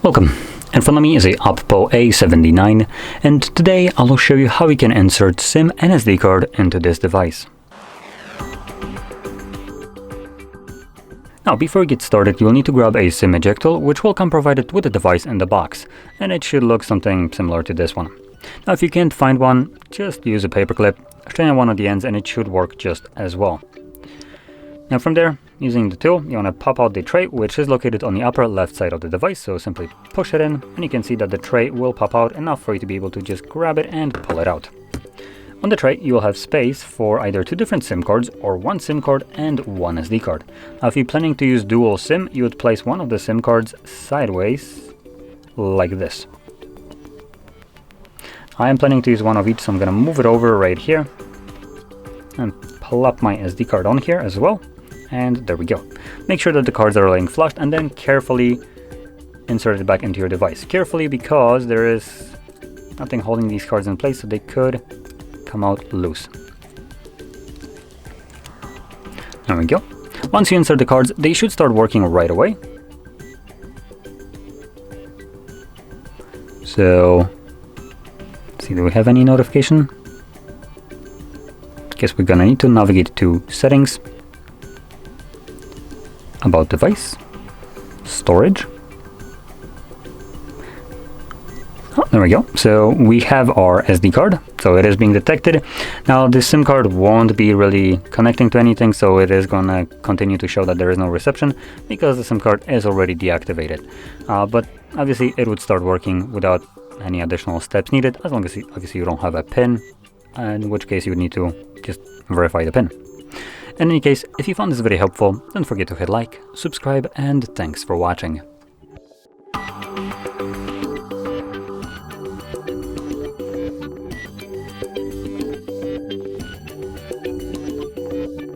Welcome. In front of me is a OPPO A79, and today I'll show you how we can insert SIM and SD card into this device. Now, before we get started, you'll need to grab a SIM ejector, which will come provided with the device in the box, and it should look something similar to this one. Now, if you can't find one, just use a paperclip, straighten one of the ends, and it should work just as well. Now from there, using the tool, you want to pop out the tray, which is located on the upper left side of the device, so simply push it in, and you can see that the tray will pop out enough for you to be able to just grab it and pull it out. On the tray, you will have space for either two different SIM cards or one SIM card and one SD card. Now if you're planning to use dual SIM, you would place one of the SIM cards sideways, like this. I am planning to use one of each, so I'm going to move it over right here and plop my SD card on here as well. And there we go. Make sure that the cards are laying flush and then carefully insert it back into your device. Carefully, because there is nothing holding these cards in place, so they could come out loose. There we go. Once you insert the cards, they should start working right away. So, let's see, do we have any notification? Guess we're gonna need to navigate to settings, about device, storage. Oh, there we go. So we have our SD card, so it is being detected. Now the SIM card won't be really connecting to anything, so it is gonna continue to show that there is no reception because the SIM card is already deactivated. But obviously it would start working without any additional steps needed, as long as obviously you don't have a PIN, in which case you would need to just verify the PIN. In any case, if you found this video helpful, don't forget to hit like, subscribe, and thanks for watching.